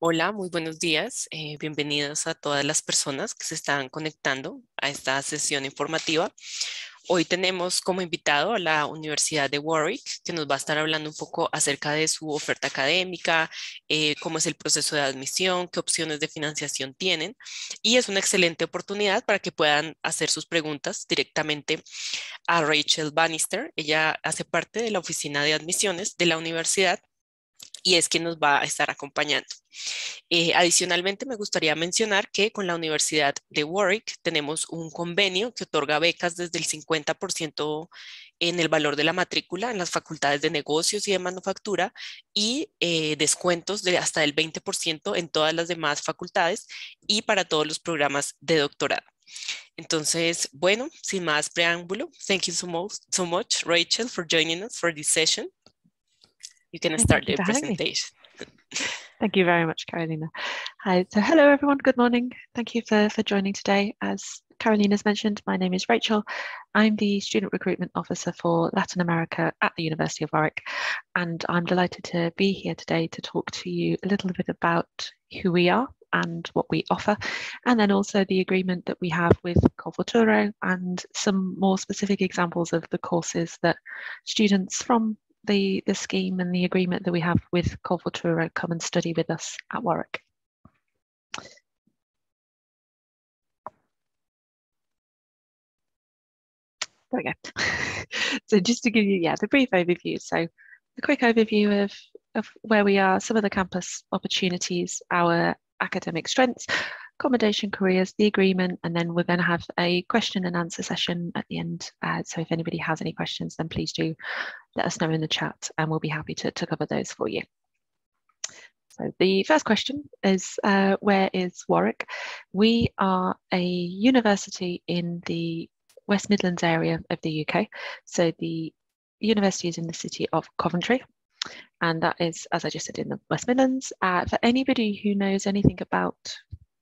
Hola, muy buenos días. Bienvenidos a todas las personas que se están conectando a esta sesión informativa. Hoy tenemos como invitado a la Universidad de Warwick, que nos va a estar hablando un poco acerca de su oferta académica, cómo es el proceso de admisión, qué opciones de financiación tienen. Y es una excelente oportunidad para que puedan hacer sus preguntas directamente a Rachel Bannister. Ella hace parte de la oficina de admisiones de la universidad y es quien nos va a estar acompañando. Adicionalmente, me gustaría mencionar que con la Universidad de Warwick tenemos un convenio que otorga becas desde el 50% en el valor de la matrícula en las facultades de negocios y de manufactura y descuentos de hasta el 20% en todas las demás facultades y para todos los programas de doctorado. Entonces, bueno, sin más preámbulo, thank you so much, Rachel, for joining us for this session. You can start Thank you the for having me. presentation. Thank you very much, Carolina. Hi, so hello everyone, good morning. Thank you for joining today. As Carolina's mentioned, my name is Rachel. I'm the Student Recruitment Officer for Latin America at the University of Warwick, and I'm delighted to be here today to talk to you a little bit about who we are and what we offer, and then also the agreement that we have with Colfuturo and some more specific examples of the courses that students from the scheme and the agreement that we have with Colfuturo come and study with us at Warwick. There we go. So just to give you, the brief overview. So a quick overview of where we are, some of the campus opportunities, our academic strengths, accommodation careers, the agreement, and then we're going to have a question and answer session at the end. So if anybody has any questions, then please do let us know in the chat and we'll be happy to cover those for you. So the first question is, where is Warwick? We are a university in the West Midlands area of the UK. So the university is in the city of Coventry. And that is, as I just said, in the West Midlands. For anybody who knows anything about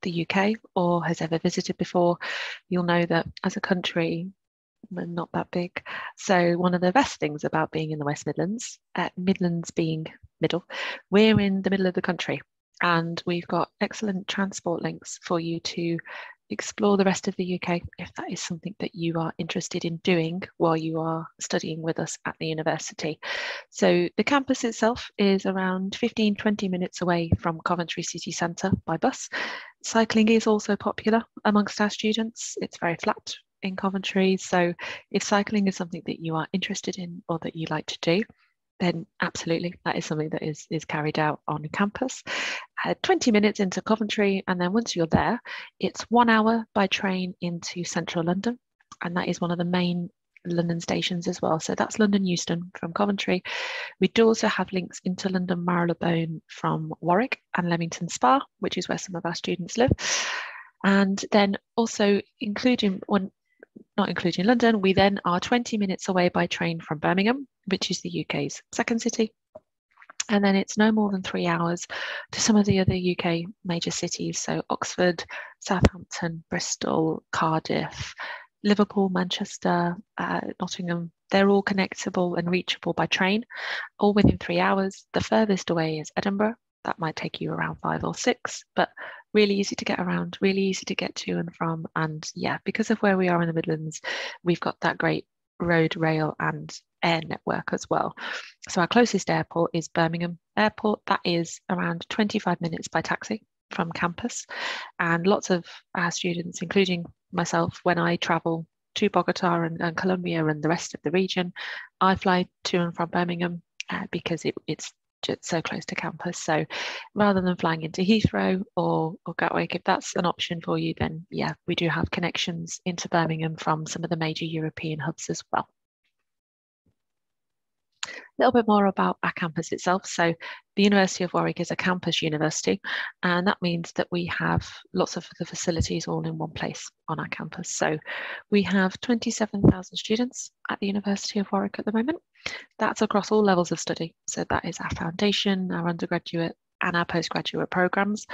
the UK or has ever visited before, you'll know that as a country, we're not that big. So one of the best things about being in the West Midlands, Midlands being middle, we're in the middle of the country and we've got excellent transport links for you to explore the rest of the UK if that is something that you are interested in doing while you are studying with us at the university. So the campus itself is around 15-20 minutes away from Coventry city centre by bus. Cycling is also popular amongst our students. It's very flat in Coventry, so if cycling is something that you are interested in or that you like to do, then absolutely that is something that is carried out on campus. 20 minutes into Coventry, and then once you're there, it's 1 hour by train into central London, and that is one of the main London stations as well. So that's London Euston from Coventry. We do also have links into London Marylebone from Warwick and Leamington Spa, which is where some of our students live. And then also not including London, we then are 20 minutes away by train from Birmingham, which is the UK's second city. And then it's no more than 3 hours to some of the other UK major cities. So Oxford, Southampton, Bristol, Cardiff, Liverpool, Manchester, Nottingham, they're all connectable and reachable by train, all within 3 hours. The furthest away is Edinburgh. That might take you around 5 or 6, but really easy to get around, really easy to get to and from. And yeah, because of where we are in the Midlands, we've got that great road, rail and air network as well. So our closest airport is Birmingham Airport. That is around 25 minutes by taxi from campus. And lots of our students, including myself, when I travel to Bogota and Colombia and the rest of the region, I fly to and from Birmingham because it's just so close to campus. So rather than flying into Heathrow or Gatwick, if that's an option for you, then yeah, we do have connections into Birmingham from some of the major European hubs as well. A little bit more about our campus itself. So the University of Warwick is a campus university, and that means that we have lots of the facilities all in one place on our campus. So we have 27,000 students at the University of Warwick at the moment. That's across all levels of study. So that is our foundation, our undergraduate and our postgraduate programs.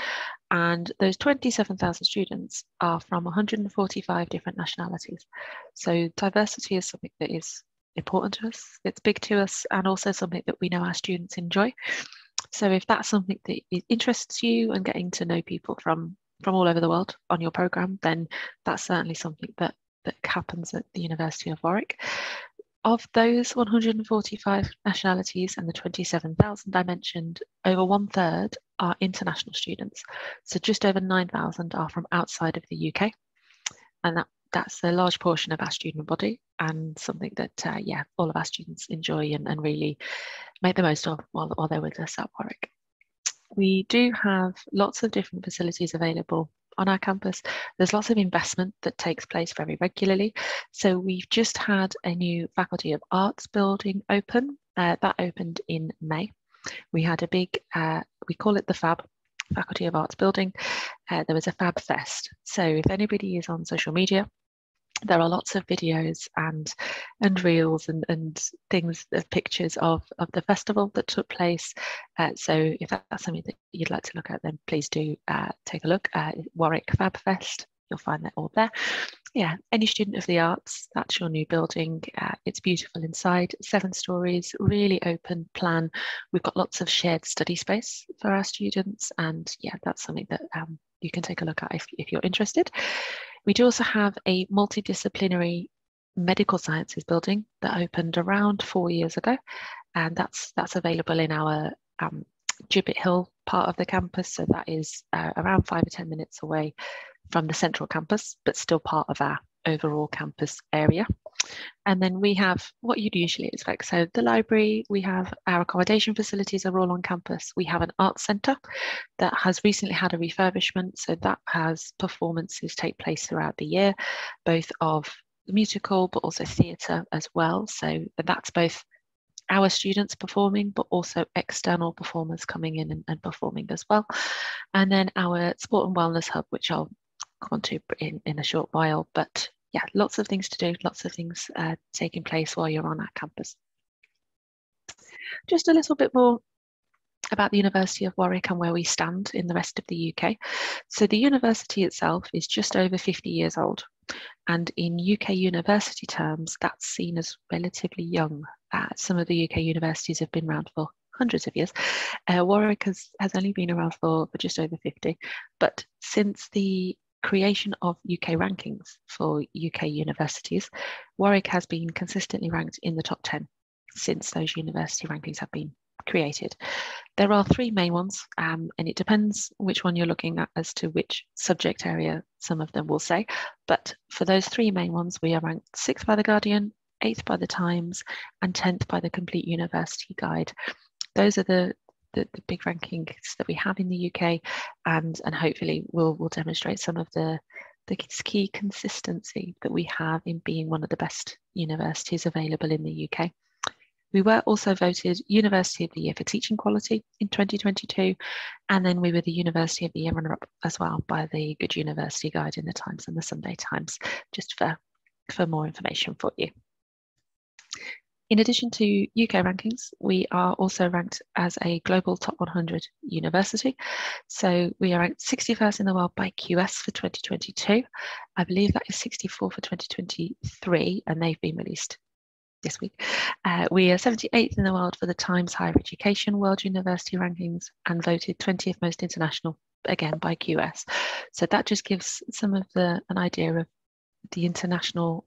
And those 27,000 students are from 145 different nationalities. So diversity is something that is important to us, it's big to us, and also something that we know our students enjoy. So if that's something that interests you and getting to know people from all over the world on your program, then that's certainly something that happens at the University of Warwick. Of those 145 nationalities and the 27,000 I mentioned, over 1/3 are international students. So just over 9,000 are from outside of the UK. And that's a large portion of our student body, and something that, all of our students enjoy and really make the most of while they're with us at Warwick. We do have lots of different facilities available on our campus. There's lots of investment that takes place very regularly. So we've just had a new Faculty of Arts building open. That opened in May. We had a big, we call it the FAB, Faculty of Arts building. There was a FAB Fest. So if anybody is on social media, there are lots of videos and reels and things, pictures of the festival that took place. So if that's something that you'd like to look at, then please do take a look at Warwick Fab Fest. You'll find that all there. Yeah, any student of the arts, that's your new building. It's beautiful inside, 7 stories, really open plan. We've got lots of shared study space for our students, and yeah, that's something that you can take a look at if you're interested. We do also have a multidisciplinary medical sciences building that opened around 4 years ago, and that's available in our Gibbet Hill part of the campus. So that is around 5 or 10 minutes away from the central campus, but still part of our overall campus area. And then we have what you'd usually expect. So the library, we have our accommodation facilities are all on campus. We have an arts centre that has recently had a refurbishment. So that has performances take place throughout the year, both of musical, but also theatre as well. So that's both our students performing, but also external performers coming in and performing as well. And then our sport and wellness hub, which I'll come on to in a short while, but yeah, lots of things to do, lots of things taking place while you're on our campus. Just a little bit more about the University of Warwick and where we stand in the rest of the UK. So the university itself is just over 50 years old. And in UK university terms, that's seen as relatively young. Some of the UK universities have been around for hundreds of years. Warwick has only been around for just over 50. But since the creation of UK rankings for UK universities, Warwick has been consistently ranked in the top 10 since those university rankings have been created. There are 3 main ones, and it depends which one you're looking at as to which subject area some of them will say. But for those 3 main ones, we are ranked 6th by The Guardian, 8th by The Times, and 10th by the Complete University Guide. Those are the big rankings that we have in the UK, and hopefully we'll demonstrate some of the key consistency that we have in being one of the best universities available in the UK. We were also voted University of the Year for teaching quality in 2022, and then we were the University of the Year runner-up as well by the Good University Guide in the Times and the Sunday Times, just for more information for you. In addition to UK rankings, we are also ranked as a global top 100 university. So we are ranked 61st in the world by QS for 2022. I believe that is 64 for 2023, and they've been released this week. We are 78th in the world for the Times Higher Education World University Rankings, and voted 20th most international, again by QS. So that just gives some of an idea of the international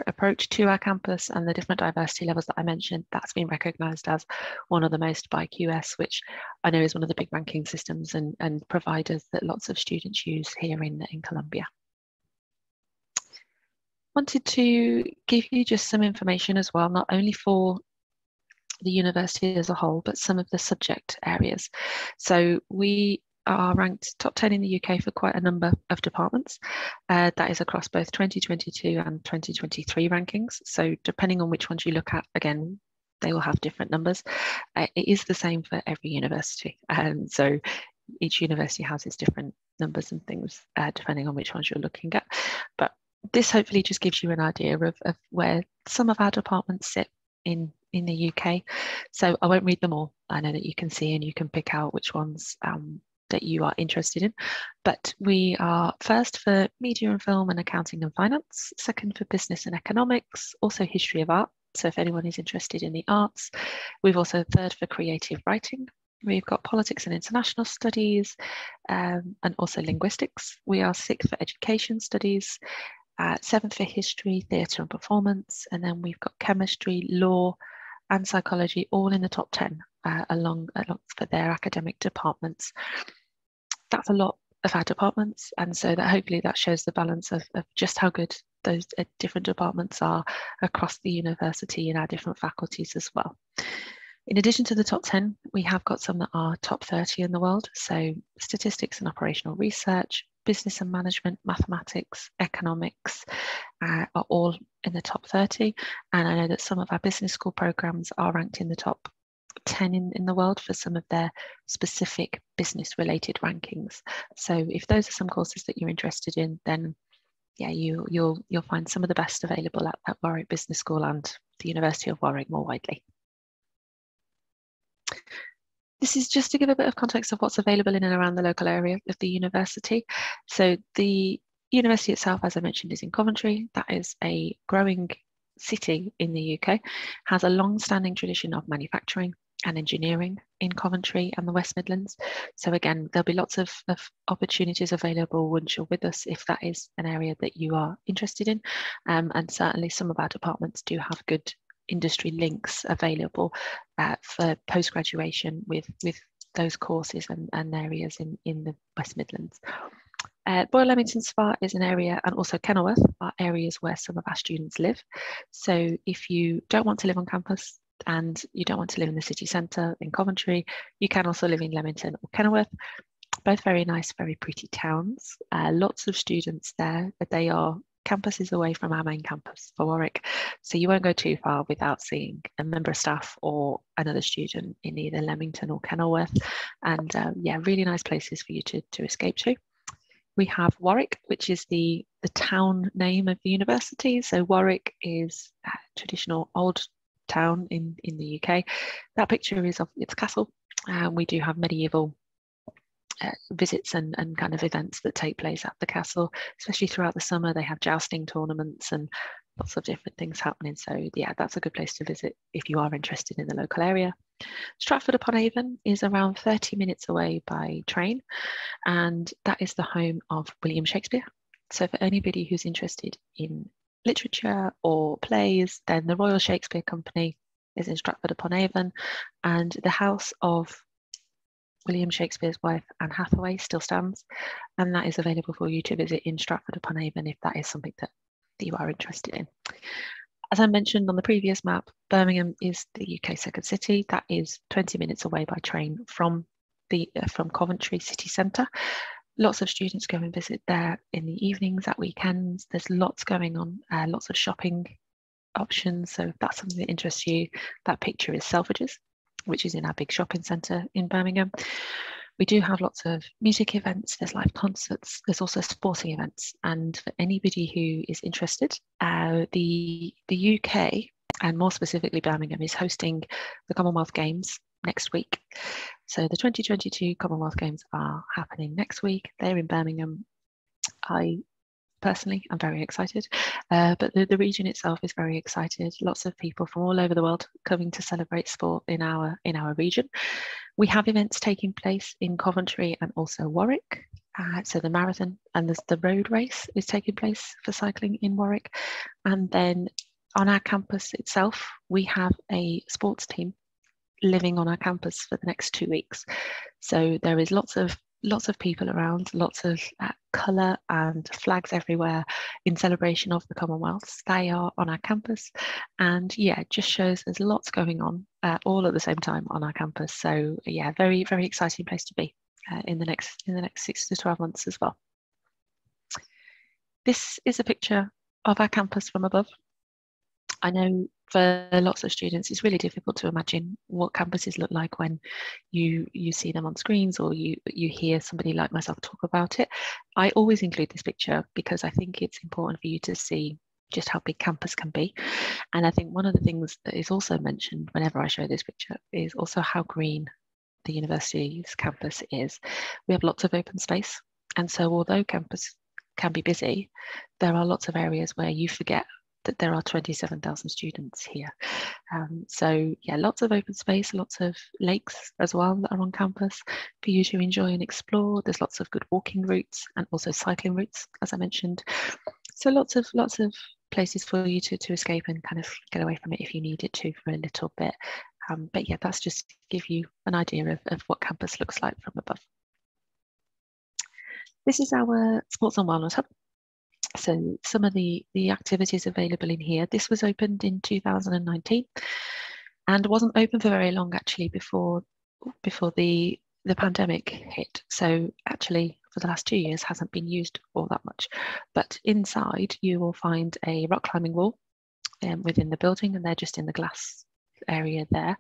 approach to our campus and the different diversity levels that I mentioned. That's been recognised as one of the most by QS, which I know is one of the big ranking systems and providers that lots of students use here in Columbia. Wanted to give you just some information as well, not only for the university as a whole, but some of the subject areas. So we are ranked top 10 in the UK for quite a number of departments. That is across both 2022 and 2023 rankings. So depending on which ones you look at, again, they will have different numbers. It is the same for every university. So each university has its different numbers and things, depending on which ones you're looking at. But this hopefully just gives you an idea of where some of our departments sit in the UK. So I won't read them all. I know that you can see and you can pick out which ones that you are interested in. But we are first for media and film and accounting and finance, second for business and economics, also history of art. So if anyone is interested in the arts, we've also third for creative writing, We've got politics and international studies, and also linguistics. We are 6th for education studies, 7th for history, theatre and performance, and then we've got chemistry, law and psychology all in the top 10 along for their academic departments. That's a lot of our departments, and so that hopefully that shows the balance of just how good those different departments are across the university in our different faculties as well. In addition to the top 10, we have got some that are top 30 in the world. So statistics and operational research, business and management, mathematics, economics are all in the top 30. And I know that some of our business school programs are ranked in the top 10 in the world for some of their specific business related rankings. So if those are some courses that you're interested in, then yeah, you'll find some of the best available at Warwick Business School and the University of Warwick more widely. This is just to give a bit of context of what's available in and around the local area of the university. So the university itself, as I mentioned, is in Coventry. That is a growing city in the UK, has a long-standing tradition of manufacturing and engineering in Coventry and the West Midlands. So again, there'll be lots of opportunities available once you're with us if that is an area that you are interested in. And certainly some of our departments do have good industry links available for post-graduation with those courses and areas in the West Midlands. Boyle Leamington Spa is an area, and also Kenilworth are areas where some of our students live. So if you don't want to live on campus and you don't want to live in the city centre in Coventry, you can also live in Leamington or Kenilworth. Both very nice, very pretty towns. Lots of students there, but they are campuses away from our main campus for Warwick. So you won't go too far without seeing a member of staff or another student in either Leamington or Kenilworth. And yeah, really nice places for you to escape to. We have Warwick, which is the town name of the university. So Warwick is a traditional old town in the UK. That picture is of its castle. We do have medieval visits and kind of events that take place at the castle, especially throughout the summer. They have jousting tournaments and lots of different things happening. So yeah, that's a good place to visit if you are interested in the local area. Stratford-upon-Avon is around 30 minutes away by train, and that is the home of William Shakespeare. So for anybody who's interested in literature or plays, then the Royal Shakespeare Company is in Stratford-upon-Avon, and the house of William Shakespeare's wife, Anne Hathaway, still stands, and that is available for you to visit in Stratford-upon-Avon if that is something that you are interested in. As I mentioned on the previous map, Birmingham is the UK's second city. That is 20 minutes away by train from Coventry city centre. Lots of students go and visit there in the evenings, at weekends. There's lots going on, lots of shopping options. So if that's something that interests you, that picture is Selfridges, which is in our big shopping centre in Birmingham. We do have lots of music events, there's live concerts, there's also sporting events. And for anybody who is interested, the UK, and more specifically Birmingham, is hosting the Commonwealth Games next week. So the 2022 Commonwealth Games are happening next week. They're in Birmingham. I personally, I'm very excited, but the region itself is very excited. Lots of people from all over the world coming to celebrate sport in our region. We have events taking place in Coventry and also Warwick. So the marathon and the road race is taking place for cycling in Warwick. And then on our campus itself, we have a sports team living on our campus for the next 2 weeks. So there is lots of people around, lots of colour and flags everywhere in celebration of the Commonwealths. They are on our campus, and yeah, it just shows there's lots going on all at the same time on our campus. So yeah, very, very exciting place to be in the next 6 to 12 months as well. This is a picture of our campus from above. I know for lots of students, it's really difficult to imagine what campuses look like when you see them on screens or you hear somebody like myself talk about it. I always include this picture because I think it's important for you to see just how big campus can be. And I think one of the things that is also mentioned whenever I show this picture is also how green the university's campus is. We have lots of open space. And so although campus can be busy, there are lots of areas where you forget that there are 27,000 students here. So yeah, lots of open space, lots of lakes as well that are on campus for you to enjoy and explore. There's lots of good walking routes and also cycling routes, as I mentioned. So lots of places for you to escape and kind of get away from it if you needed to for a little bit. But yeah, that's just to give you an idea of what campus looks like from above. This is our Sports and Wellness Hub. So some of the activities available in here, this was opened in 2019 and wasn't open for very long actually before the pandemic hit. So actually for the last 2 years hasn't been used all that much. But inside you will find a rock climbing wall within the building, and they're just in the glass area there.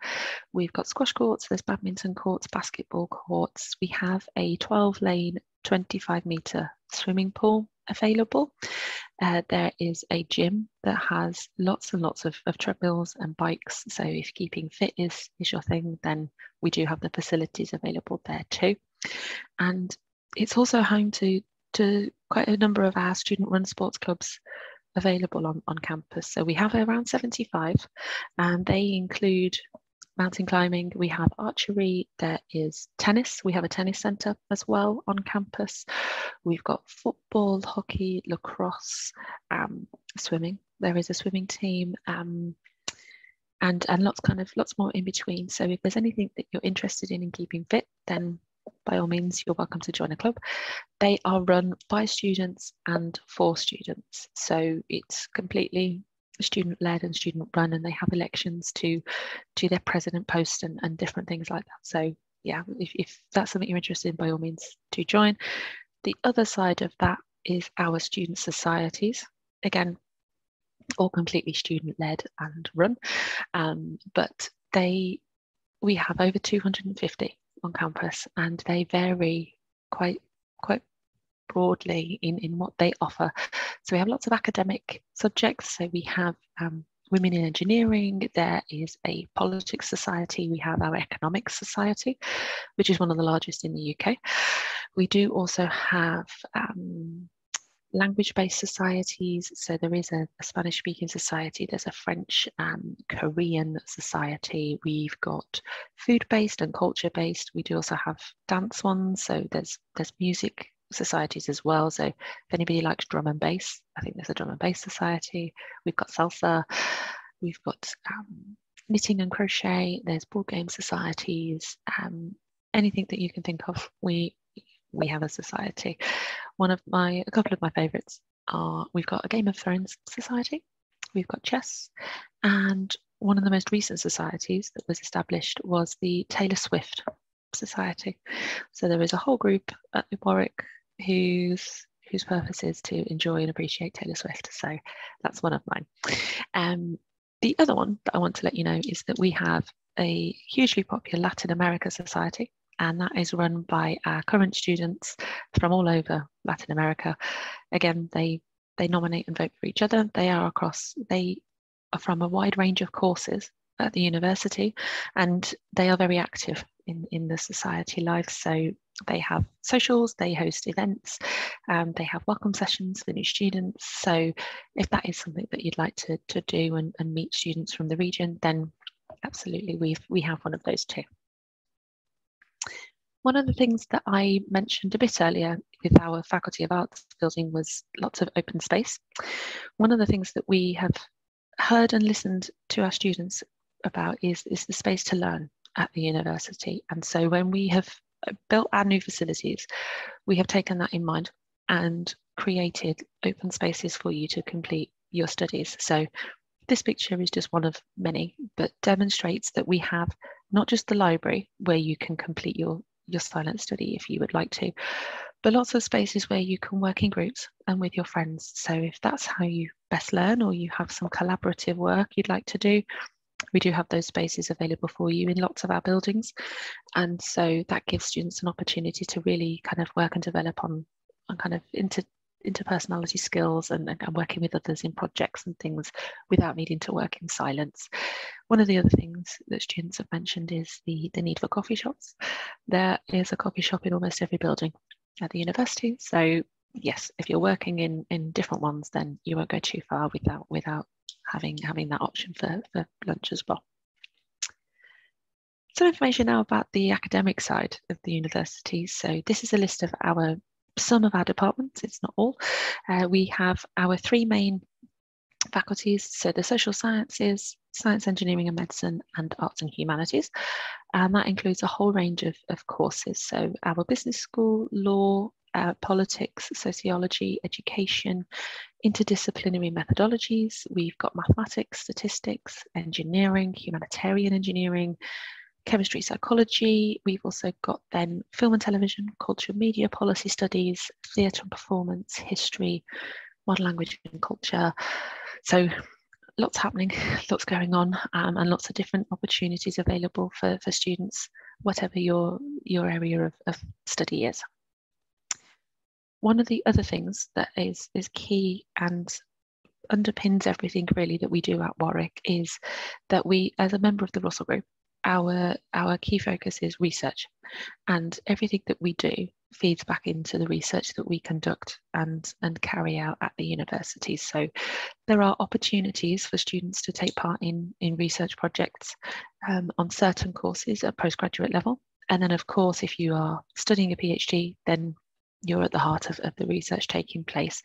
We've got squash courts, there's badminton courts, basketball courts. We have a 12-lane, 25-metre swimming pool available. There is a gym that has lots and lots of treadmills and bikes. So if keeping fit is your thing, then we do have the facilities available there too. And it's also home to quite a number of our student-run sports clubs available on campus. So we have around 75, and they include mountain climbing, we have archery, there is tennis, we have a tennis centre as well on campus. We've got football, hockey, lacrosse, swimming. There is a swimming team, and lots more in between. So if there's anything that you're interested in keeping fit, then by all means, you're welcome to join a club. They are run by students and for students. So it's completely student-led and student-run, and they have elections to their president post and different things like that. So yeah, if that's something you're interested in, by all means, do join. The other side of that is our student societies. Again, all completely student-led and run, but we have over 250 on campus, and they vary quite broadly in what they offer. So we have lots of academic subjects. So we have women in engineering, there is a politics society, we have our economics society, which is one of the largest in the UK. We do also have language-based societies. So there is a Spanish-speaking society, there's a French and Korean society. We've got food-based and culture-based. We do also have dance ones. So there's music societies as well. So if anybody likes drum and bass, I think there's a drum and bass society. We've got salsa. We've got knitting and crochet. There's board game societies. Anything that you can think of, we have a society. A couple of my favourites are, we've got a Game of Thrones society, we've got chess, and one of the most recent societies that was established was the Taylor Swift Society. So there is a whole group at Warwick whose purpose is to enjoy and appreciate Taylor Swift. So that's one of mine. The other one that I want to let you know is that we have a hugely popular Latin America Society, and that is run by our current students from all over Latin America. Again, they nominate and vote for each other. They are from a wide range of courses at the university, and they are very active in the society life. So they have socials, they host events, they have welcome sessions for new students. So if that is something that you'd like to do and meet students from the region, then absolutely we have one of those too. One of the things that I mentioned a bit earlier with our Faculty of Arts building was lots of open space. One of the things that we have heard and listened to our students about is the space to learn at the university. And so when we have built our new facilities, we have taken that in mind and created open spaces for you to complete your studies. So this picture is just one of many, but demonstrates that we have not just the library where you can complete your silent study if you would like to, but lots of spaces where you can work in groups and with your friends. So if that's how you best learn, or you have some collaborative work you'd like to do, we do have those spaces available for you in lots of our buildings. And so that gives students an opportunity to really kind of work and develop on kind of interpersonality skills and working with others in projects and things without needing to work in silence. One of the other things that students have mentioned is the need for coffee shops. There is a coffee shop in almost every building at the university. So yes, if you're working in different ones, then you won't go too far without having that option for lunch as well. Some information now about the academic side of the university. So this is a list of some of our departments, it's not all. We have our 3 main faculties, so the social sciences, science, engineering and medicine, and arts and humanities. And that includes a whole range of courses. So our business school, law, politics, sociology, education, interdisciplinary methodologies. We've got mathematics, statistics, engineering, humanitarian engineering, chemistry, psychology. We've also got then film and television, culture, media, policy studies, theatre and performance, history, modern language and culture. So lots happening, lots going on, and lots of different opportunities available for students, whatever your area of study is. One of the other things that is key and underpins everything really that we do at Warwick is that we, as a member of the Russell Group, our key focus is research, and everything that we do feeds back into the research that we conduct and carry out at the universities. So there are opportunities for students to take part in research projects on certain courses at postgraduate level. And then of course, if you are studying a PhD, then you're at the heart of the research taking place.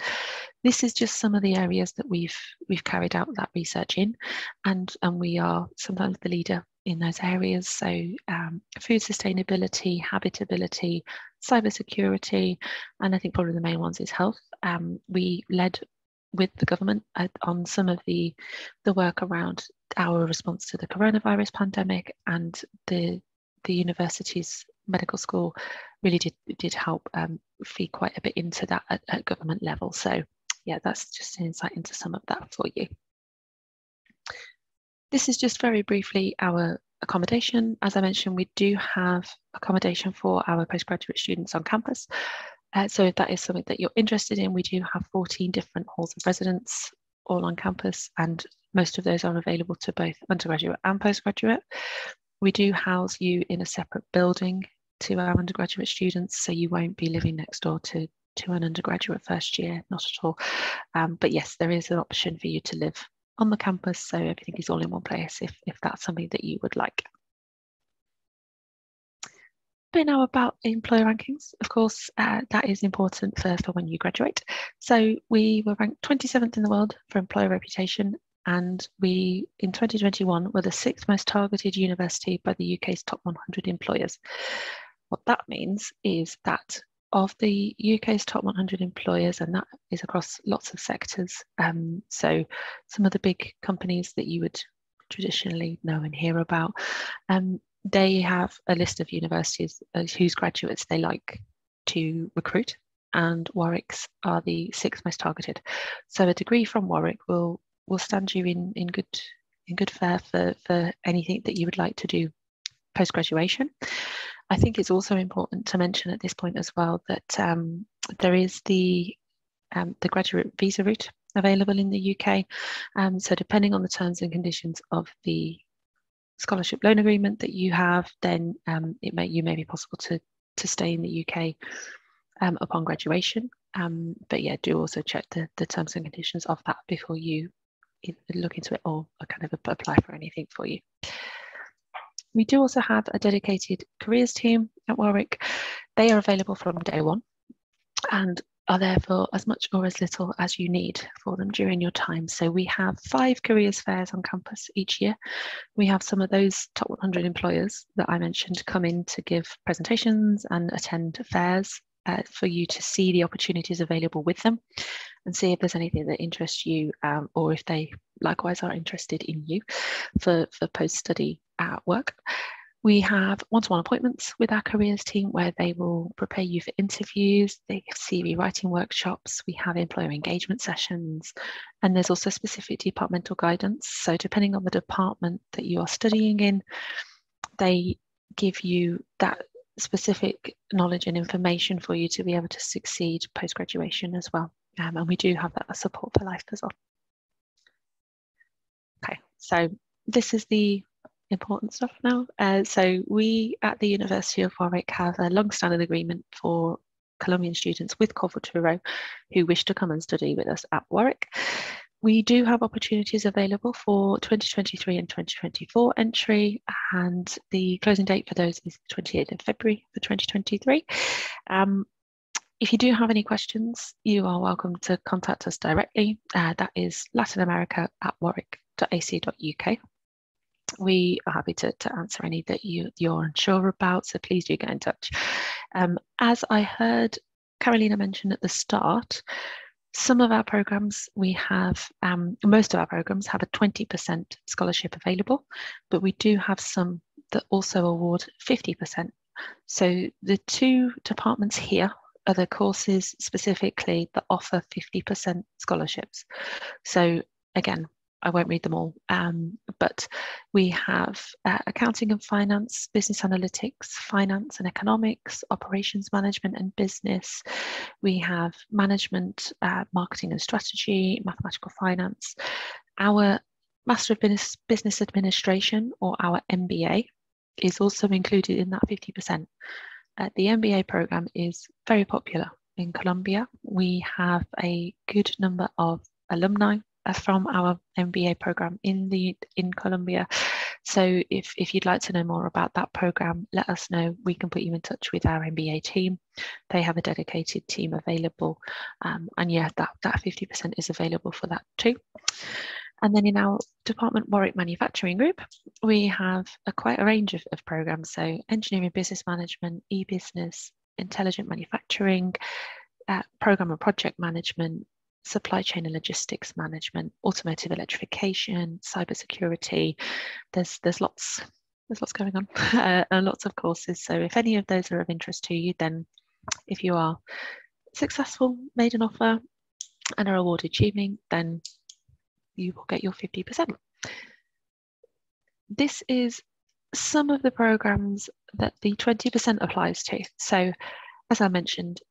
This is just some of the areas that we've carried out that research in, and we are sometimes the leader in those areas. So food sustainability, habitability, cybersecurity, and I think probably the main ones is health. We led with the government on some of the work around our response to the coronavirus pandemic, and the university's medical school really did help feed quite a bit into that at government level. So yeah, that's just an insight into some of that for you. This is just very briefly our accommodation. As I mentioned, we do have accommodation for our postgraduate students on campus. So if that is something that you're interested in, we do have 14 different halls of residence all on campus, and most of those are available to both undergraduate and postgraduate. We do house you in a separate building to our undergraduate students, so you won't be living next door to an undergraduate first year, not at all. But yes, there is an option for you to live on the campus, so everything is all in one place if that's something that you would like. But now about employer rankings, of course, that is important for when you graduate. So we were ranked 27th in the world for employer reputation, and we in 2021 were the 6th most targeted university by the UK's top 100 employers. What that means is that of the UK's top 100 employers, and that is across lots of sectors, so some of the big companies that you would traditionally know and hear about, they have a list of universities whose graduates they like to recruit, and Warwick's are the 6th most targeted. So a degree from Warwick will stand you in good fare for anything that you would like to do post-graduation. I think it's also important to mention at this point as well that there is the graduate visa route available in the UK. So depending on the terms and conditions of the scholarship loan agreement that you have, then you may be possible to stay in the UK upon graduation. But yeah, do also check the terms and conditions of that before you look into it or kind of apply for anything for you. We do also have a dedicated careers team at Warwick. They are available from day one and are there for as much or as little as you need for them during your time. So we have 5 careers fairs on campus each year. We have some of those top 100 employers that I mentioned come in to give presentations and attend fairs for you to see the opportunities available with them and see if there's anything that interests you, or if they likewise are interested in you for post-study work. We have one-to-one appointments with our careers team where they will prepare you for interviews. They have CV writing workshops. We have employer engagement sessions, and there's also specific departmental guidance. So depending on the department that you are studying in, they give you that specific knowledge and information for you to be able to succeed post-graduation as well. And we do have that support for life as well. Okay, so this is the important stuff now. So we at the University of Warwick have a long-standing agreement for Colombian students with Cultural who wish to come and study with us at Warwick. We do have opportunities available for 2023 and 2024 entry, and the closing date for those is 28th of February for 2023. If you do have any questions, you are welcome to contact us directly. That is latinamerica@warwick.ac.uk. We are happy to answer any that you're unsure about, so please do get in touch. As I heard Carolina mention at the start, some of our programs we have, most of our programs have a 20% scholarship available, but we do have some that also award 50%. So the two departments here are the courses specifically that offer 50% scholarships. So again, I won't read them all, but we have accounting and finance, business analytics, finance and economics, operations management and business. We have management, marketing and strategy, mathematical finance. Our Master of Business Administration, or our MBA, is also included in that 50%. The MBA program is very popular in Colombia. We have a good number of alumni from our MBA program in Colombia. So if you'd like to know more about that program, let us know. We can put you in touch with our MBA team. They have a dedicated team available. And yeah, that 50% is available for that too. And then in our department Warwick Manufacturing Group, we have quite a range of programs. So engineering, business management, e-business, intelligent manufacturing, program and project management, supply chain and logistics management, automotive electrification, cybersecurity. There's lots going on, and lots of courses. So if any of those are of interest to you, then if you are successful, made an offer, and are awarded achieving, then you will get your 50%. This is some of the programs that the 20% applies to. So as I mentioned,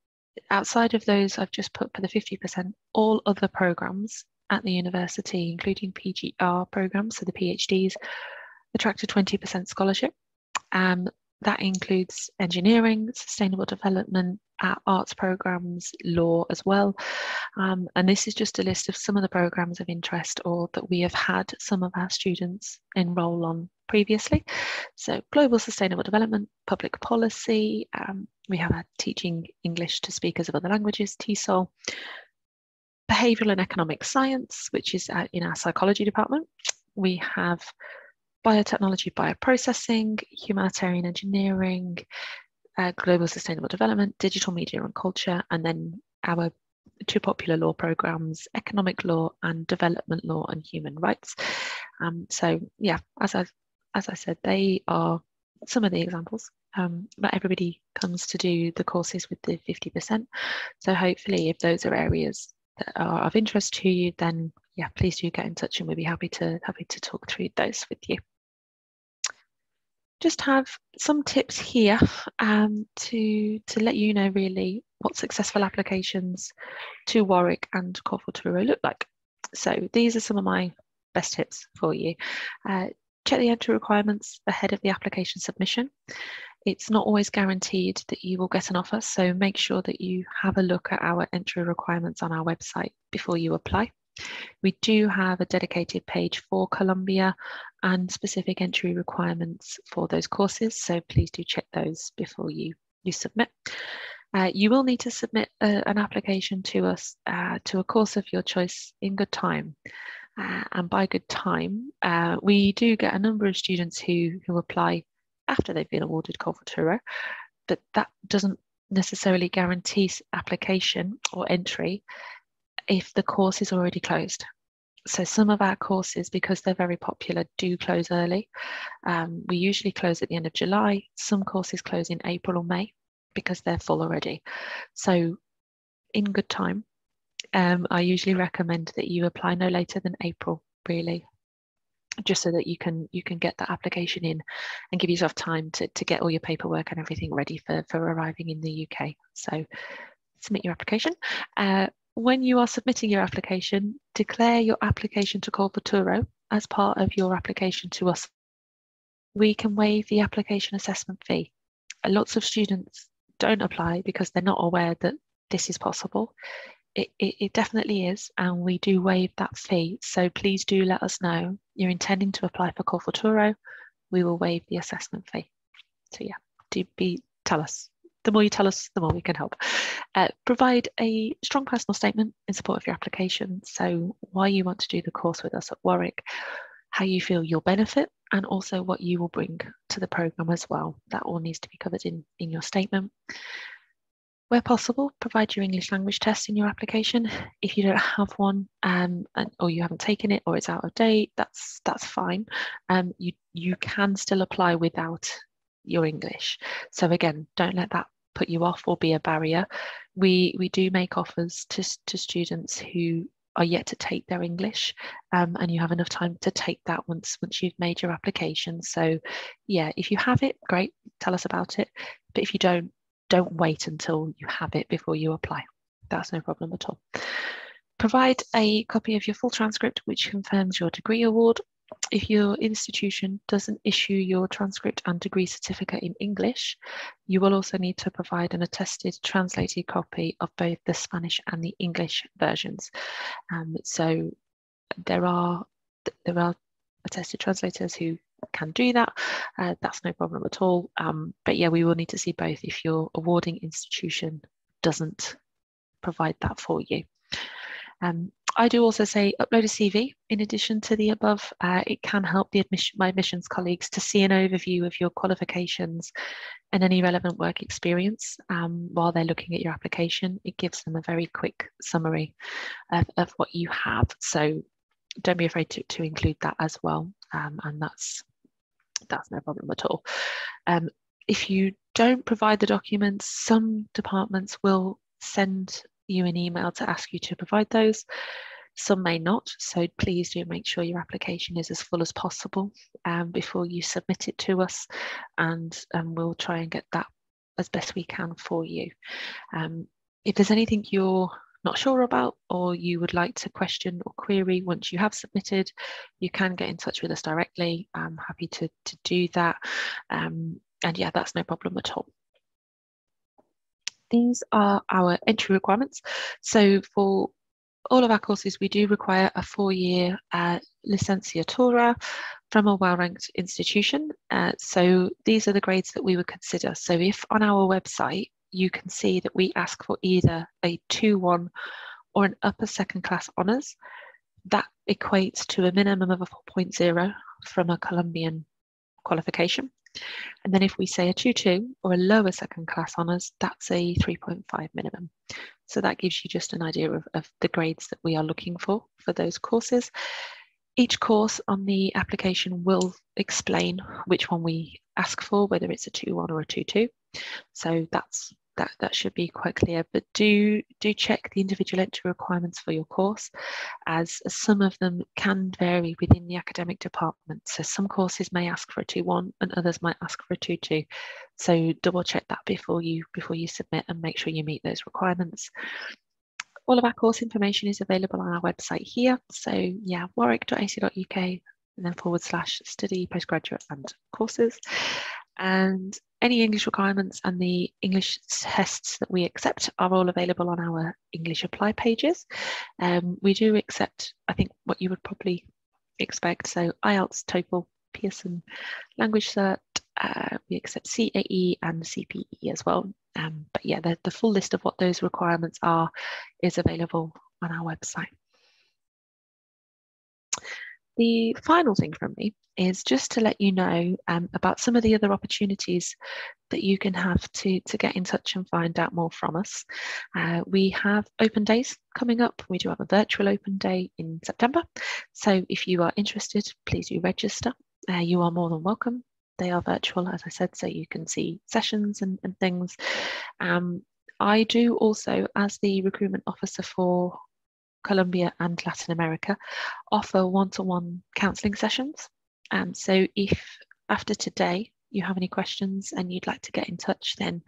outside of those I've just put for the 50%, all other programs at the university, including PGR programs, so the PhDs, attract a 20% scholarship. That includes engineering, sustainable development, arts programs, law as well. And this is just a list of some of the programs of interest or that we have had some of our students enroll on previously. So global sustainable development, public policy, we have had teaching English to speakers of other languages, TESOL, behavioural and economic science, which is in our psychology department. We have biotechnology, bioprocessing, humanitarian engineering, global sustainable development, digital media and culture, and then our two popular law programs, economic law and development law and human rights. So yeah, as I said, they are some of the examples. Not everybody comes to do the courses with the 50%. So hopefully if those are areas that are of interest to you, then yeah, please do get in touch and we'll be happy to talk through those with you. Just have some tips here to let you know really what successful applications to Warwick and Corfu Truro look like. So these are some of my best tips for you. Check the entry requirements ahead of the application submission. It's not always guaranteed that you will get an offer, so make sure that you have a look at our entry requirements on our website before you apply. We do have a dedicated page for Colombia and specific entry requirements for those courses, so please do check those before you submit. You will need to submit an application to us to a course of your choice in good time. And by good time, we do get a number of students who apply after they've been awarded Corfu Truro, but that doesn't necessarily guarantee application or entry if the course is already closed. So some of our courses, because they're very popular, do close early. We usually close at the end of July. Some courses close in April or May because they're full already. So in good time, I usually recommend that you apply no later than April, really, just so that you can get that application in and give yourself time to get all your paperwork and everything ready for arriving in the UK. So submit your application. When you are submitting your application, declare your application to Corfu Truro as part of your application to us. We can waive the application assessment fee. Lots of students don't apply because they're not aware that this is possible. It definitely is, and we do waive that fee. So please do let us know you're intending to apply for Corfuturo. We will waive the assessment fee. So yeah, tell us. The more you tell us, the more we can help. Provide a strong personal statement in support of your application. So why you want to do the course with us at Warwick, how you feel you'll benefit, and also what you will bring to the programme as well. That all needs to be covered in your statement. Where possible, provide your English language test in your application. If you don't have one, or you haven't taken it, or it's out of date, that's fine. You can still apply without your English. So again, don't let that put you off or be a barrier. We do make offers to students who are yet to take their English, and you have enough time to take that once you've made your application. So yeah, if you have it, great, tell us about it. But if you don't wait until you have it before you apply. That's no problem at all. Provide a copy of your full transcript which confirms your degree award. If your institution doesn't issue your transcript and degree certificate in English, you will also need to provide an attested translated copy of both the Spanish and the English versions. So there are attested translators who can do that. That's no problem at all. But yeah, we will need to see both if your awarding institution doesn't provide that for you. I do also say upload a CV in addition to the above. It can help my admissions colleagues to see an overview of your qualifications and any relevant work experience while they're looking at your application. It gives them a very quick summary of what you have. So don't be afraid to include that as well. And that's no problem at all. If you don't provide the documents, some departments will send you an email to ask you to provide those. Some may not, so please do make sure your application is as full as possible before you submit it to us, and we'll try and get that as best we can for you. If there's anything you're not sure about or you would like to question or query once you have submitted, you can get in touch with us directly. I'm happy to do that. And yeah, that's no problem at all. These are our entry requirements. So for all of our courses, we do require a 4-year licenciatura from a well-ranked institution. So these are the grades that we would consider. So if on our website, you can see that we ask for either a 2-1 or an upper second class honours, that equates to a minimum of a 4.0 from a Colombian qualification. And then if we say a 2-2 or a lower second class honours, that's a 3.5 minimum. So that gives you just an idea of the grades that we are looking for those courses. Each course on the application will explain which one we ask for, whether it's a 2-1 or a 2-2. So that should be quite clear, but do check the individual entry requirements for your course, as some of them can vary within the academic department. So some courses may ask for a 2-1 and others might ask for a 2-2. So double check that before you submit and make sure you meet those requirements. All of our course information is available on our website here. So yeah, warwick.ac.uk and then /study postgraduate and courses. And any English requirements and the English tests that we accept are all available on our English apply pages. We do accept, I think, what you would probably expect. So IELTS, TOEFL, Pearson Language Cert. We accept CAE and CPE as well. But yeah, the full list of what those requirements are is available on our website. The final thing from me is just to let you know about some of the other opportunities that you can have to get in touch and find out more from us. We have open days coming up. We do have a virtual open day in September. So if you are interested, please do register. You are more than welcome. They are virtual, as I said, so you can see sessions and things. I do also, as the recruitment officer for Colombia and Latin America, offer one-to-one counselling sessions. So if after today you have any questions and you'd like to get in touch, then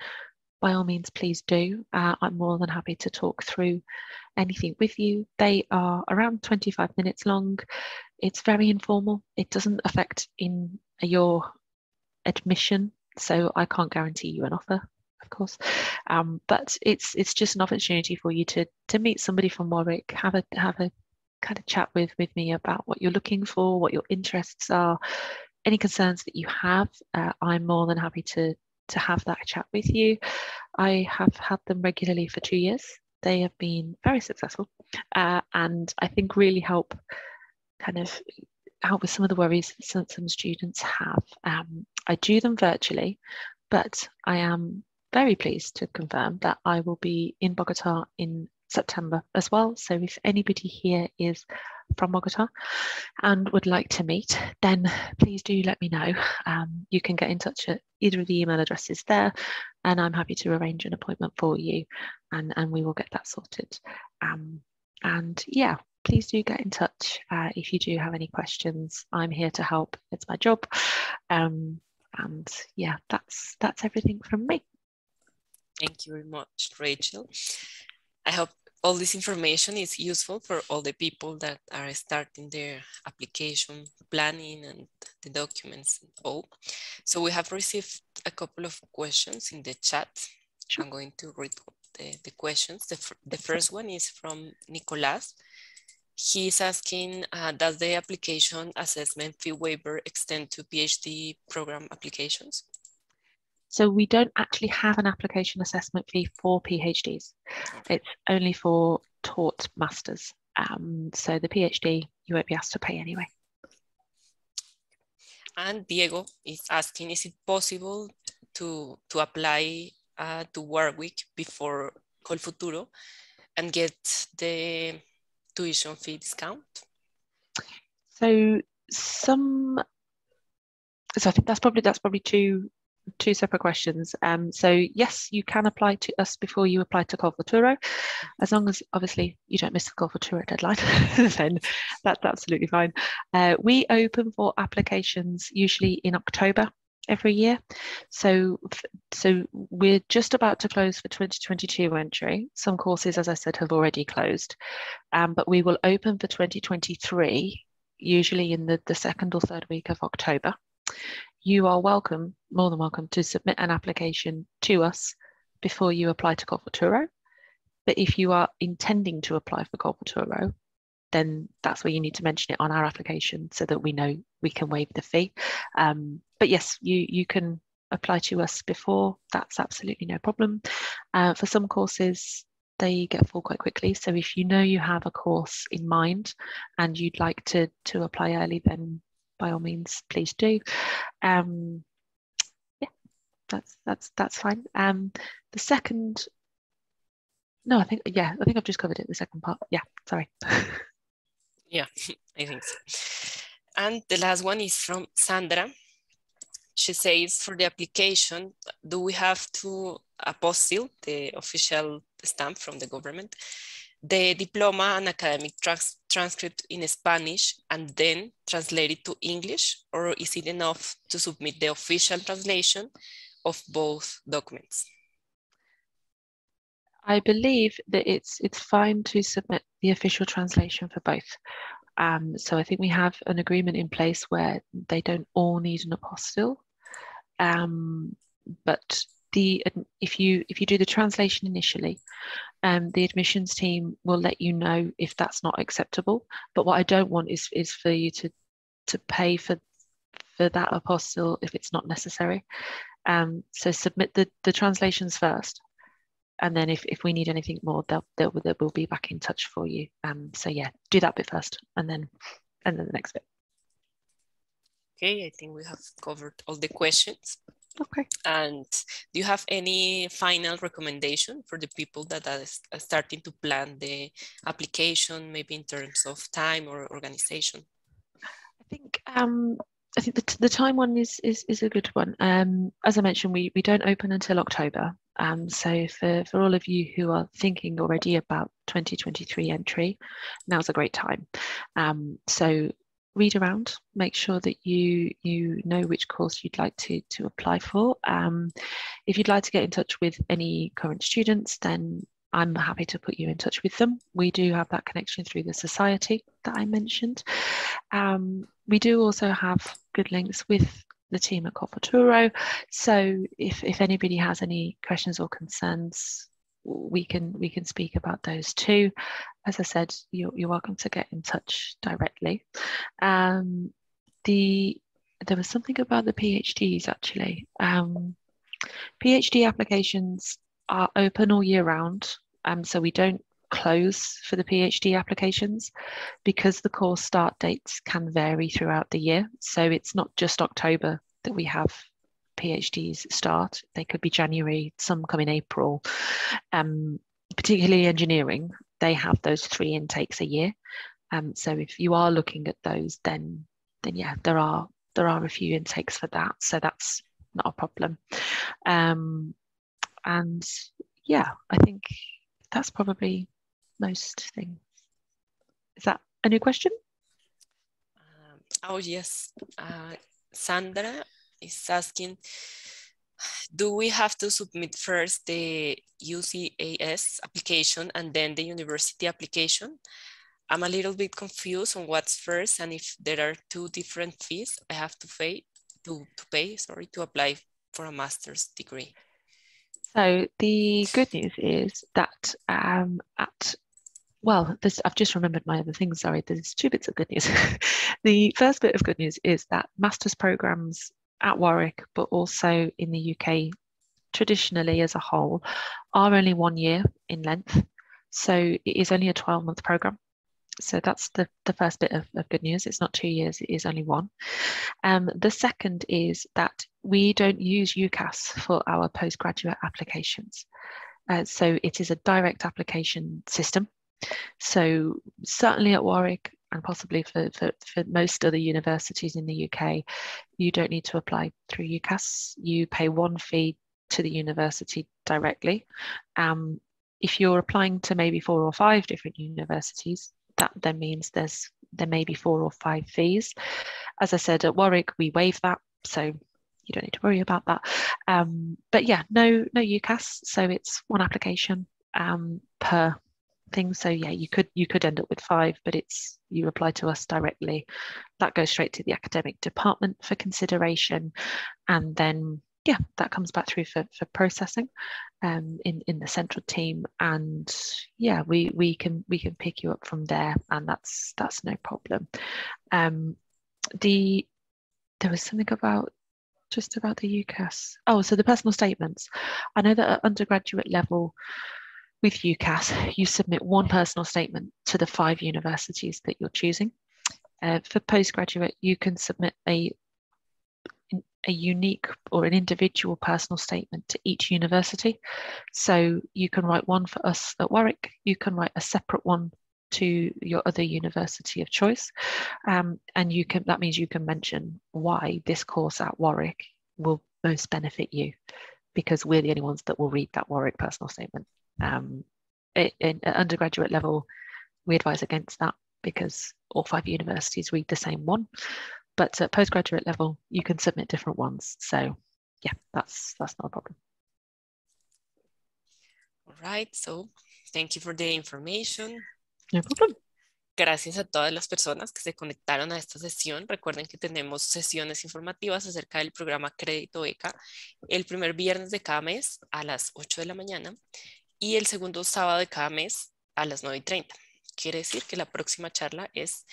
by all means, please do. I'm more than happy to talk through anything with you. They are around 25 minutes long. It's very informal. It doesn't affect in your admission, so I can't guarantee you an offer, of course. But it's just an opportunity for you to meet somebody from Warwick, have a kind of chat with me about what you're looking for, what your interests are, any concerns that you have. I'm more than happy to have that chat with you. I have had them regularly for 2 years. They have been very successful, and I think really help with some of the worries that some students have. I do them virtually, but I am very pleased to confirm that I will be in Bogota in September as well. So if anybody here is from Bogota and would like to meet, then please do let me know. You can get in touch at either of the email addresses there, and I'm happy to arrange an appointment for you, and we will get that sorted. And yeah, please do get in touch if you do have any questions. I'm here to help. It's my job. And yeah, that's everything from me. Thank you very much, Rachel. I hope all this information is useful for all the people that are starting their application planning and the documents and all. So we have received a couple of questions in the chat. Sure. I'm going to read the questions. The first one is from Nicolas. He's asking, does the application assessment fee waiver extend to PhD program applications? So we don't actually have an application assessment fee for PhDs. Okay. It's only for taught masters. So the PhD, you won't be asked to pay anyway. And Diego is asking, is it possible to apply to Warwick before Colfuturo and get the tuition fee discount? So I think that's probably two separate questions. So yes, you can apply to us before you apply to Colfuturo, as long as obviously you don't miss the Colfuturo deadline. Then that's absolutely fine. We open for applications usually in October every year. So we're just about to close for 2022 entry. Some courses, as I said, have already closed, but we will open for 2023 usually in the second or third week of October. You are welcome, more than welcome, to submit an application to us before you apply to Colfuturo. But if you are intending to apply for Colfuturo, then that's where you need to mention it on our application so that we know we can waive the fee. But yes, you can apply to us before. That's absolutely no problem. For some courses, they get full quite quickly. So if you know you have a course in mind and you'd like to apply early, then by all means, please do. Yeah, that's fine. The second, no, I think I've just covered it. The second part. Yeah, sorry. Yeah, I think so. And the last one is from Sandra. She says, for the application, do we have to apostille, the official stamp from the government, the diploma and academic transcript in Spanish and then translate it to English, or is it enough to submit the official translation of both documents? I believe that it's fine to submit the official translation for both. So I think we have an agreement in place where they don't all need an apostille, but if you do the translation initially, the admissions team will let you know if that's not acceptable. But what I don't want is for you to pay for that apostille if it's not necessary. So submit the translations first, and then if we need anything more, they will be back in touch for you. So yeah, do that bit first, and then the next bit. Okay, I think we have covered all the questions. Okay. And do you have any final recommendation for the people that are starting to plan the application, maybe in terms of time or organization? I think the time one is a good one. As I mentioned, we don't open until October. So for all of you who are thinking already about 2023 entry, now's a great time. So read around, make sure that you know which course you'd like to apply for. If you'd like to get in touch with any current students, then I'm happy to put you in touch with them. We do have that connection through the society that I mentioned. We do also have good links with the team at Futuro. So if anybody has any questions or concerns, we can speak about those too. As I said, you're welcome to get in touch directly. There was something about the PhDs actually. PhD applications are open all year round, so we don't close for the PhD applications because the course start dates can vary throughout the year. So it's not just October that we have PhDs start. They could be January, some come in April. Particularly engineering, they have those 3 intakes a year. So if you are looking at those, then yeah, there are a few intakes for that. So that's not a problem. And yeah, I think that's probably most things. Is that a new question? Oh, yes. Sandra is asking, do we have to submit first the UCAS application and then the university application? I'm a little bit confused on what's first and if there are 2 different fees I have to pay to apply for a master's degree. So the good news is that I've just remembered my other things. Sorry, there's 2 bits of good news. The first bit of good news is that master's programs at Warwick, but also in the UK, traditionally as a whole, are only 1 year in length. So it is only a 12-month program. So that's the first bit of good news. It's not 2 years, it is only 1. The second is that we don't use UCAS for our postgraduate applications. So it is a direct application system. So certainly at Warwick and possibly for most other universities in the UK, you don't need to apply through UCAS. You pay 1 fee to the university directly. If you're applying to maybe 4 or 5 different universities, that then means there may be 4 or 5 fees. As I said, at Warwick, we waive that, so you don't need to worry about that. But yeah, no UCAS, so it's 1 application per thing. So yeah, you could end up with 5, but you apply to us directly. That goes straight to the academic department for consideration, and then yeah, that comes back through for processing in the central team, and yeah, we can pick you up from there, and that's no problem. There was something about the UCAS. Oh, so the personal statements. I know that at undergraduate level with UCAS, you submit 1 personal statement to the 5 universities that you're choosing. For postgraduate, you can submit a unique or an individual personal statement to each university. So you can write 1 for us at Warwick, you can write a separate one to your other university of choice, and that means you can mention why this course at Warwick will most benefit you, because we're the only ones that will read that Warwick personal statement. At undergraduate level, we advise against that because all 5 universities read the same one. But at postgraduate level, you can submit different ones. So yeah, that's not a problem. All right, so thank you for the information. No problem. Gracias a todas las personas que se conectaron a esta sesión. Recuerden que tenemos sesiones informativas acerca del programa Crédito Beca el primer viernes de cada mes a las 8 de la mañana y el segundo sábado de cada mes a las 9:30. Quiere decir que la próxima charla es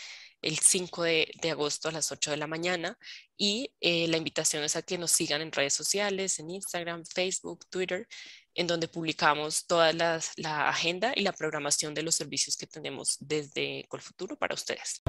el 5 de agosto a las 8 de la mañana y la invitación es a que nos sigan en redes sociales, en Instagram, Facebook, Twitter, en donde publicamos toda la agenda y la programación de los servicios que tenemos desde Colfuturo para ustedes.